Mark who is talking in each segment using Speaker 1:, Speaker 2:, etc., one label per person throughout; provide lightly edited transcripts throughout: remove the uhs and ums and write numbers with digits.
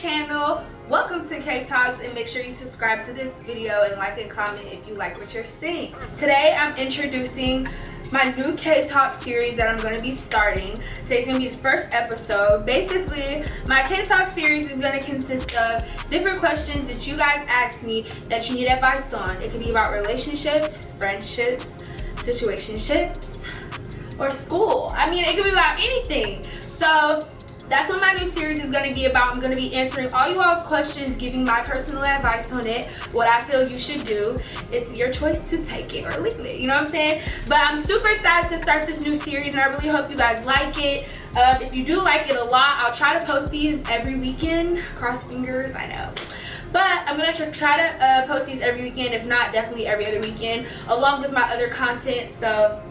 Speaker 1: channel. Welcome to Kaytalkz, and make sure you subscribe to this video and like and comment if you like what you're seeing. Today I'm introducing my new Kaytalkz series that I'm going to be starting. Today's going to be the first episode. Basically, my Kaytalkz series is going to consist of different questions that you guys ask me that you need advice on. It could be about relationships, friendships, situationships, or school. I mean, it could be about anything. So that's what my new series is going to be about. I'm going to be answering all you all's questions, giving my personal advice on it, what I feel you should do. It's your choice to take it or leave it, you know what I'm saying? But I'm super excited to start this new series, and I really hope you guys like it. If you do like it a lot, I'll try to post these every weekend. Cross fingers, I know. But I'm going to try to post these every weekend, if not, definitely every other weekend, along with my other content. So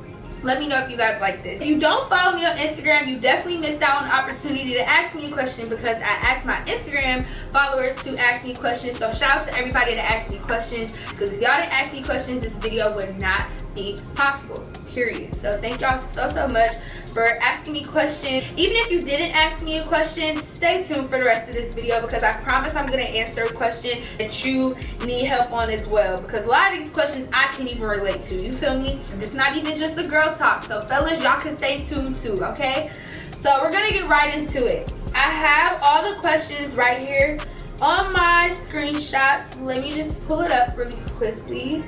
Speaker 1: let me know if you guys like this. If you don't follow me on Instagram, you definitely missed out on an opportunity to ask me a question, because I asked my Instagram followers to ask me questions. So shout out to everybody that asked me questions, because if y'all didn't ask me questions, this video would not be possible, period. So thank y'all so much for asking me questions. Even if you didn't ask me a question, stay tuned for the rest of this video, because I promise I'm going to answer a question that you need help on as well, because a lot of these questions I can even relate to, you feel me? It's not even just a girl talk. So fellas, y'all can stay tuned too, okay? So we're going to get right into it. I have all the questions right here on my screenshots. Let me just pull it up really quickly.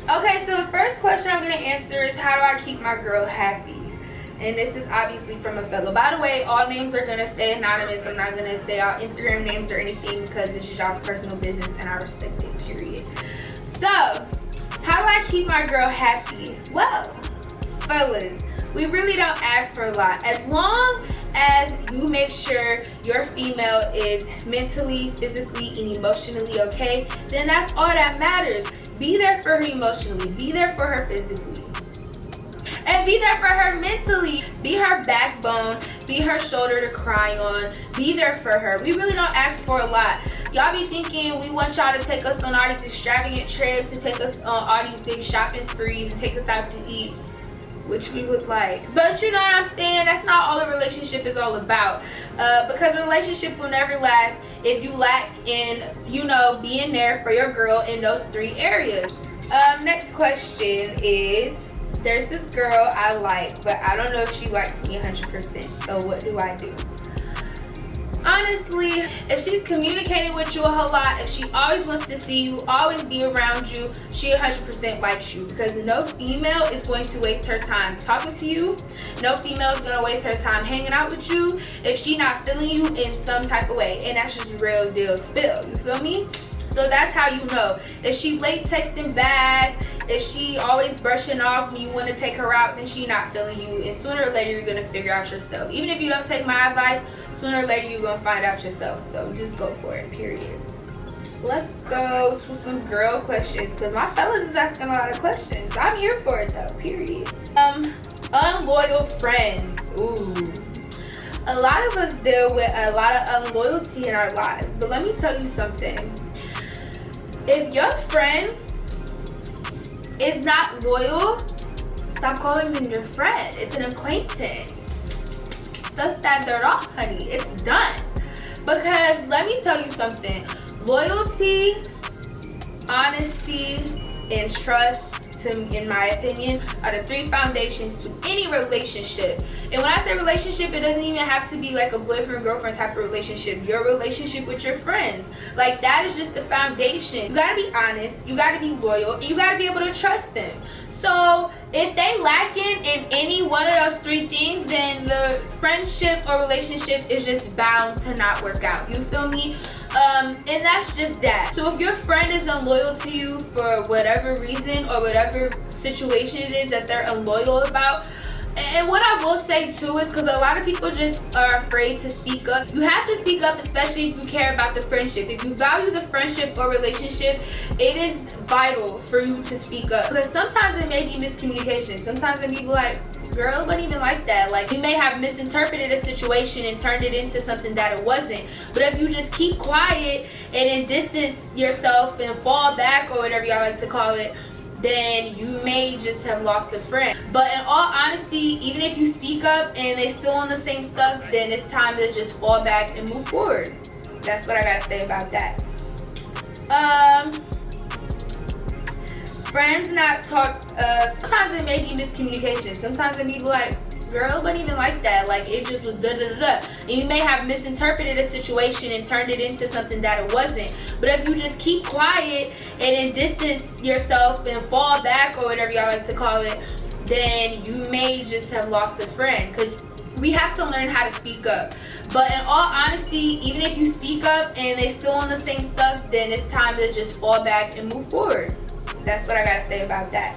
Speaker 1: Okay, so the first question I'm going to answer is, how do I keep my girl happy? And this is obviously from a fellow. By the way, all names are going to stay anonymous. I'm not going to say all Instagram names or anything, because this is y'all's personal business and I respect it, period. So, how do I keep my girl happy? Well, fellas, we really don't ask for a lot. As long as you make sure your female is mentally, physically, and emotionally okay, then that's all that matters. Be there for her emotionally, be there for her physically, and be there for her mentally. Be her backbone, be her shoulder to cry on, be there for her. We really don't ask for a lot. Y'all be thinking we want y'all to take us on all these extravagant trips, to take us on all these big shopping sprees, and take us out to eat, which we would like. But you know what I'm saying? That's not all a relationship is all about. Because a relationship will never last if you lack in, you know, being there for your girl in those 3 areas. Next question is, there's this girl I like, but I don't know if she likes me 100%. So what do I do? Honestly, if she's communicating with you a whole lot, if she always wants to see you, always be around you, she 100% likes you, because no female is going to waste her time talking to you. No female is going to waste her time hanging out with you if she not feeling you in some type of way. And that's just real deal spill, you feel me? So that's how you know. If she late texting back, if she always brushing off when you want to take her out, then she not feeling you. And sooner or later, you're going to figure out yourself. Even if you don't take my advice, sooner or later, you're going to find out yourself. So just go for it, period. Let's go to some girl questions, because my fellas is asking a lot of questions. I'm here for it, though, period. Unloyal friends. Ooh. A lot of us deal with a lot of unloyalty in our lives. But let me tell you something. If your friend is not loyal, stop calling them your friend. It's an acquaintance. Dust that dirt off, honey. It's done. Because let me tell you something. Loyalty, honesty, and trust, in my opinion, are the 3 foundations to any relationship. And when I say relationship, it doesn't even have to be like a boyfriend-girlfriend type of relationship. Your relationship with your friends. Like, that is just the foundation. You gotta be honest, you gotta be loyal, and you gotta be able to trust them. So if they lacking in any one of those 3 things, then the friendship or relationship is just bound to not work out. You feel me? And that's just that. So if your friend is unloyal to you for whatever reason or whatever situation it is that they're unloyal about, and what I will say too is, because a lot of people just are afraid to speak up. You have to speak up, especially if you care about the friendship. If you value the friendship or relationship, it is vital for you to speak up. Because sometimes it may be miscommunication. Sometimes it may be like, girl, it wasn't even like that. Like, you may have misinterpreted a situation and turned it into something that it wasn't. But if you just keep quiet and then distance yourself and fall back, or whatever y'all like to call it, then you may just have lost a friend. But in all honesty, even if you speak up and they still on the same stuff, then it's time to just fall back and move forward. That's what I gotta say about that. Friends not talk. Sometimes it may be miscommunication. Sometimes it be like, girl, it wasn't even like that. Like, it just was da da da da. And you may have misinterpreted a situation and turned it into something that it wasn't. But if you just keep quiet and then distance yourself and fall back, or whatever y'all like to call it, then you may just have lost a friend. Because we have to learn how to speak up. But in all honesty, even if you speak up and they still on the same stuff, then it's time to just fall back and move forward. That's what I gotta say about that.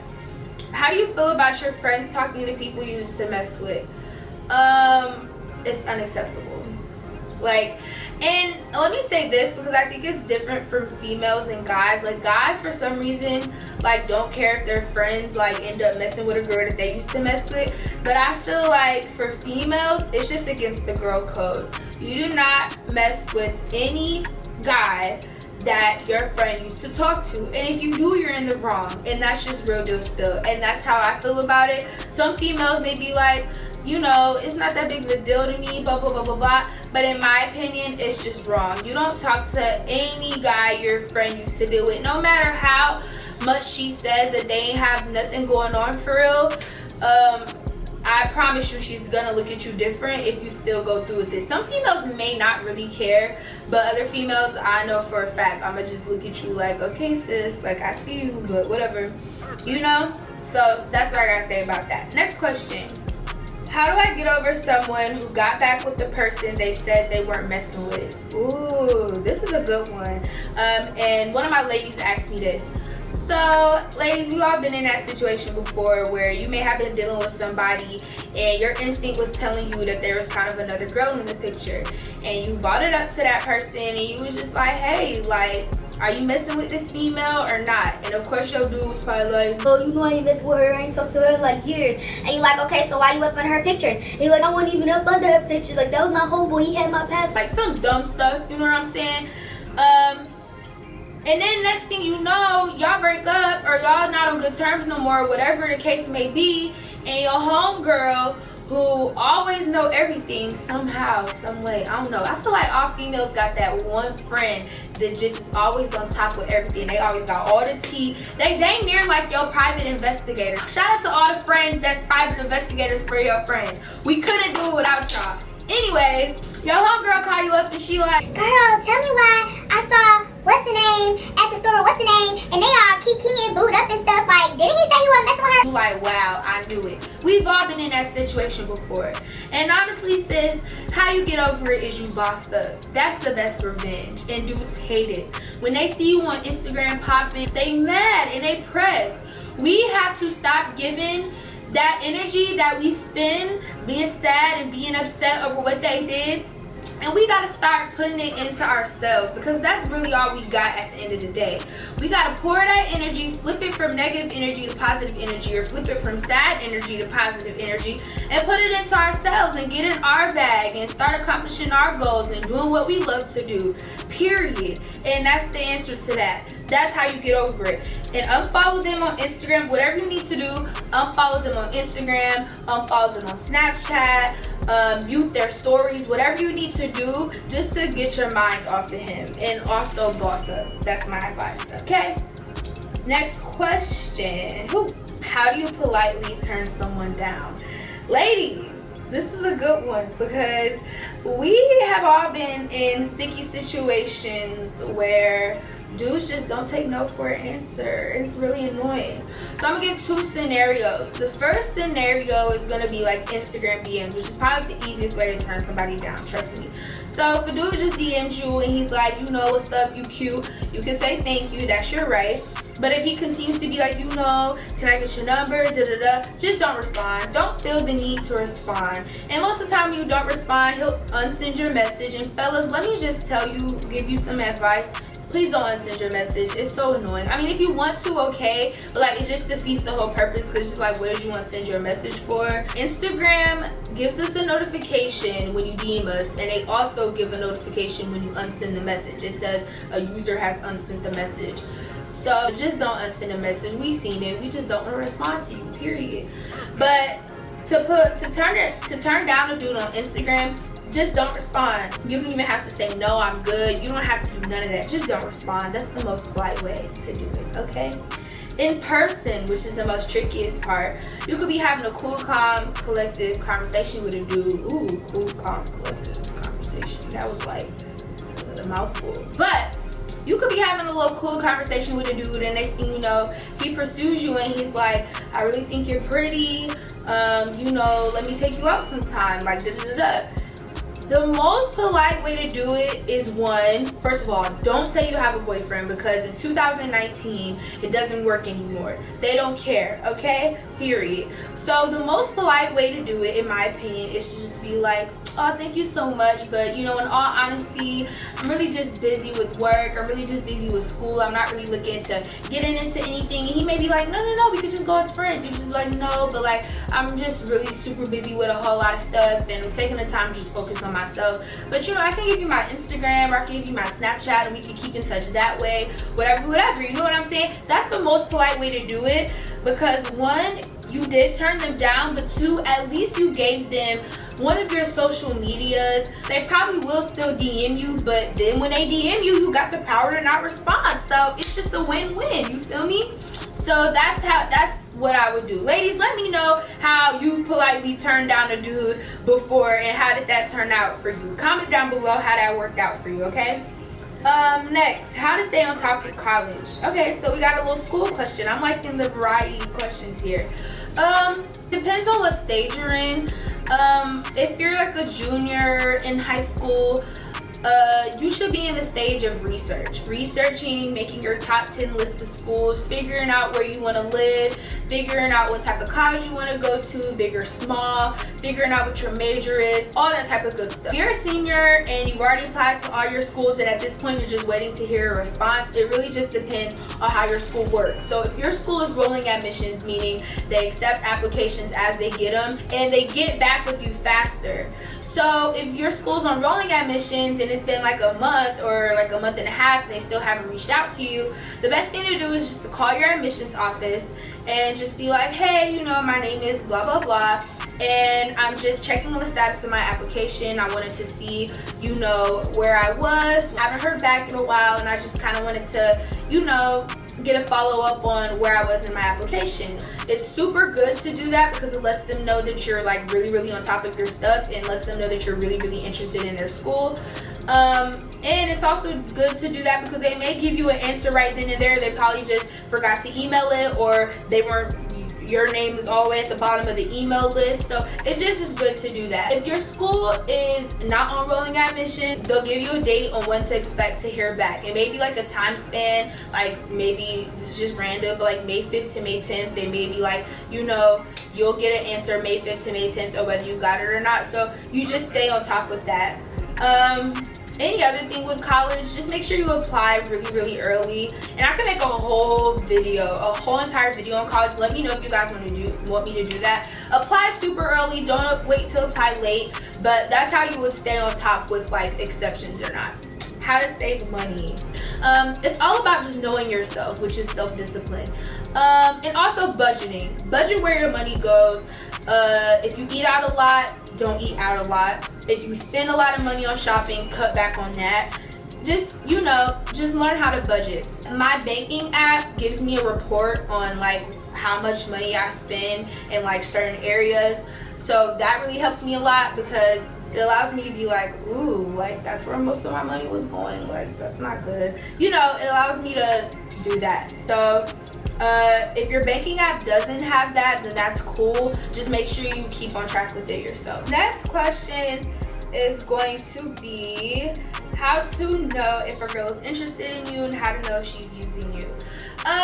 Speaker 1: How do you feel about your friends talking to people you used to mess with? It's unacceptable. Like, and let me say this, because I think it's different from females and guys. Like, guys for some reason like don't care if their friends like end up messing with a girl that they used to mess with. But I feel like for females, it's just against the girl code. You do not mess with any guy that your friend used to talk to, and if you do, you're in the wrong, and that's just real deal spill. And that's how I feel about it. Some females may be like, you know, it's not that big of a deal to me, blah blah blah blah blah, but in my opinion, it's just wrong. You don't talk to any guy your friend used to deal with, no matter how much she says that they ain't have nothing going on for real. I promise you, she's gonna look at you different if you still go through with this. Some females may not really care, but other females, I know for a fact, I'ma just look at you like, okay sis, like I see you, but whatever, you know? So that's what I gotta say about that. Next question. How do I get over someone who got back with the person they said they weren't messing with? Ooh, this is a good one. And one of my ladies asked me this. So, ladies, we all been in that situation before where you may have been dealing with somebody and your instinct was telling you that there was kind of another girl in the picture. And you brought it up to that person and you was just like, hey, like, are you messing with this female or not? And of course your dude was probably like,
Speaker 2: oh, you know I ain't messing with her, I ain't talked to her in like years. And you like, okay, so why you up on her pictures? And you like, I wasn't even up under her pictures. Like, that was my homeboy, he had my passport.
Speaker 1: Like some dumb stuff, you know what I'm saying? And then next thing you know, y'all break up or y'all not on good terms no more, whatever the case may be, and your homegirl who always know everything somehow, some way, I don't know. I feel like all females got that one friend that just is always on top of everything. They always got all the tea. They near like your private investigator. Shout out to all the friends that's private investigators for your friends. We couldn't do it without y'all. Anyways, your homegirl call you up and she like,
Speaker 3: girl, tell me why I saw what's the name at the store, what's the name, and they all kiki and booed up and stuff. Like, didn't he say he wasn't messing with her?
Speaker 1: You like, wow, I knew it. We've all been in that situation before. And honestly, sis, how you get over it is you bossed up. That's the best revenge. And dudes hate it. When they see you on Instagram popping, they mad and they pressed. We have to stop giving that energy that we spend being sad and being upset over what they did, and we got to start putting it into ourselves, because that's really all we got at the end of the day. We got to pour that energy, flip it from negative energy to positive energy, or flip it from sad energy to positive energy, and put it into ourselves and get in our bag and start accomplishing our goals and doing what we love to do, period. And that's the answer to that. That's how you get over it. And unfollow them on Instagram, whatever you need to do. Unfollow them on Instagram, unfollow them on Snapchat, mute their stories, whatever you need to do just to get your mind off of him. And also boss up. That's my advice, okay? Next question. How do you politely turn someone down? Ladies, this is a good one, because we have all been in sticky situations where dudes just don't take no for an answer. It's really annoying. So I'm gonna give two scenarios. The first scenario is gonna be like Instagram DMs, which is probably the easiest way to turn somebody down, trust me. So if a dude just DMs you and he's like, you know what's up, you cute, you can say thank you, that's your right. But if he continues to be like, you know, can I get your number, just don't respond. Don't feel the need to respond. And most of the time you don't respond, he'll unsend your message. And fellas, let me just tell you, give you some advice. Please don't unsend your message. It's so annoying. I mean, if you want to, okay, but like it just defeats the whole purpose, because it's just like, what did you unsend your message for? Instagram gives us a notification when you DM us, and they also give a notification when you unsend the message. It says a user has unsent the message. So just don't unsend a message. We seen it. We just don't want to respond to you, period. But to turn down a dude on Instagram, just don't respond. You don't even have to say no, I'm good. You don't have to do none of that. Just don't respond. That's the most polite way to do it, okay? In person, which is the most trickiest part, you could be having a cool, calm, collective conversation with a dude. Ooh, cool, calm, collective conversation. That was like a mouthful. But you could be having a little cool conversation with a dude, and next thing you know, he pursues you and he's like, I really think you're pretty. You know, let me take you out sometime. Like, da da da da. The most polite way to do it is one, first of all, don't say you have a boyfriend, because in 2019, it doesn't work anymore. They don't care, okay? Period. So the most polite way to do it, in my opinion, is to just be like, oh, thank you so much, but you know, in all honesty, I'm really just busy with work. I'm really just busy with school. I'm not really looking to getting into anything. And he may be like, no, we could just go as friends. You just be like, no, but like, I'm just really super busy with a whole lot of stuff, and I'm taking the time to just focus on myself. But you know, I can give you my Instagram, or I can give you my Snapchat, and we can keep in touch that way. Whatever. You know what I'm saying? That's the most polite way to do it, because one, you did turn them down, but two, at least you gave them one of your social medias. They probably will still DM you, but then when they DM you, you got the power to not respond. So it's just a win-win, you feel me? So that's what I would do. Ladies, let me know how you politely turned down a dude before, and how did that turn out for you? Comment down below how that worked out for you, okay? Next, how to stay on top of college. Okay, so we got a little school question. I'm liking the variety of questions here. Depends on what stage you're in. If you're like a junior in high school, you should be in the stage of researching, making your top 10 list of schools, figuring out where you want to live, figuring out what type of college you want to go to, big or small, figuring out what your major is, all that type of good stuff. If you're a senior and you've already applied to all your schools, and at this point you're just waiting to hear a response, it really just depends on how your school works. So if your school is rolling admissions, meaning they accept applications as they get them, and they get back with you faster. So if your school's on rolling admissions and it's been like a month or like a month and a half and they still haven't reached out to you, the best thing to do is just to call your admissions office and just be like, hey, you know, my name is blah blah blah, and I'm just checking on the status of my application. I wanted to see, you know, where I was. I haven't heard back in a while, and I just kind of wanted to, you know, get a follow-up on where I was in my application. It's super good to do that because it lets them know that you're like really on top of your stuff, and lets them know that you're really interested in their school. And it's also good to do that because they may give you an answer right then and there. They probably just forgot to email it, or your name is all the way at the bottom of the email list. So it just is good to do that. If your school is not on rolling admission, they'll give you a date on when to expect to hear back. It may be like a time span, like maybe this is just random, but like May 5th to May 10th, they may be like, you know, you'll get an answer May 5th to May 10th, or whether you got it or not. So you just stay on top with that. Any other thing with college, just make sure you apply really early. And I can make a whole entire video on college. Let me know if you guys want me to do that. Apply super early, don't wait to apply late, but that's how you would stay on top with like exceptions or not. How to save money. It's all about just knowing yourself, which is self-discipline. And also budgeting. Budget where your money goes. If you eat out a lot, don't eat out a lot. If you spend a lot of money on shopping, cut back on that. Just, you know, just learn how to budget. My banking app gives me a report on like how much money I spend in like certain areas. So that really helps me a lot because it allows me to be like, ooh, like that's where most of my money was going. Like that's not good. You know, it allows me to do that. So if your banking app doesn't have that, then that's cool. Just make sure you keep on track with it yourself. Next question is going to be how to know if a girl is interested in you and how to know if she's using you.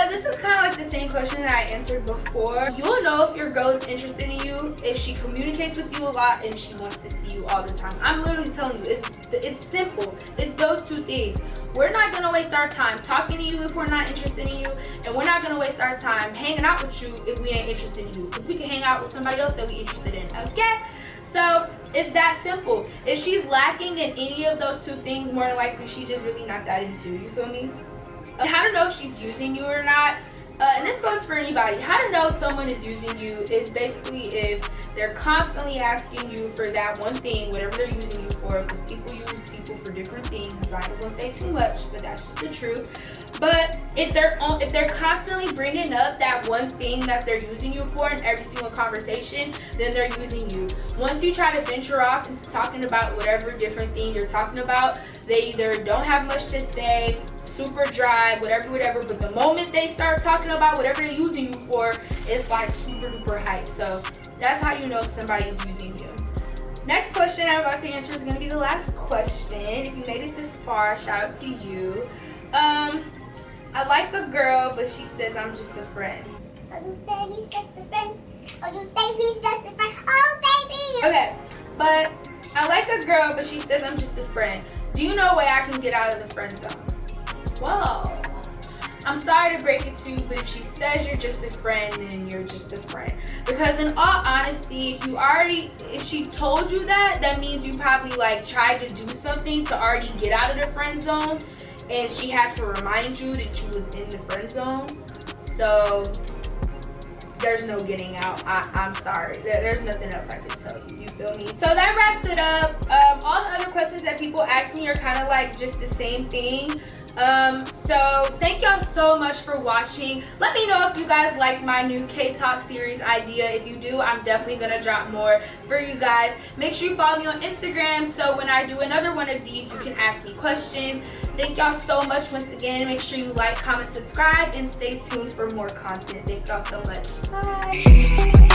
Speaker 1: This is kind of like the same question that I answered before. You'll know if your girl is interested in you if she communicates with you a lot and she wants to see you all the time. I'm literally telling you, it's simple. It's those two things. We're not going to waste our time talking to you if we're not interested in you, and we're not going to waste our time hanging out with you if we ain't interested in you, because we can hang out with somebody else that we're interested in, okay? So it's that simple. If she's lacking in any of those two things, more than likely she's just really not that into you. You feel me? How to know if she's using you or not. And this goes for anybody. How to know if someone is using you is basically if they're constantly asking you for that one thing, whatever they're using you for, because people use people for different things. I'm not gonna say too much, but that's just the truth. But if they're constantly bringing up that one thing that they're using you for in every single conversation, then they're using you. Once you try to venture off into talking about whatever different thing you're talking about, they either don't have much to say, super dry, whatever, but the moment they start talking about whatever they're using you for, it's like super duper hype. So that's how you know somebody's using you. Next question I'm about to answer is going to be the last question. If you made it this far, shout out to you. I like a girl, but she says I'm just a friend.
Speaker 3: Oh, you say he's just a friend. Oh, you say he's just a friend. Oh, baby.
Speaker 1: Okay, but I like a girl, but she says I'm just a friend. Do you know a way I can get out of the friend zone? Whoa. I'm sorry to break it to you, but if she says you're just a friend, then you're just a friend. Because in all honesty, if she told you that, that means you probably like tried to do something to already get out of the friend zone, and she had to remind you that you was in the friend zone. So there's no getting out. I'm sorry. There's nothing else I can tell you. You feel me? So that wraps it up. All the other questions that people ask me are kind of like just the same thing. So thank y'all so much for watching. Let me know if you guys like my new Kaytalkz series idea. If you do, I'm definitely gonna drop more for you guys. Make sure you follow me on Instagram so when I do another one of these, you can ask me questions. Thank y'all so much once again. Make sure you like, comment, subscribe, and stay tuned for more content. Thank y'all so much. Bye.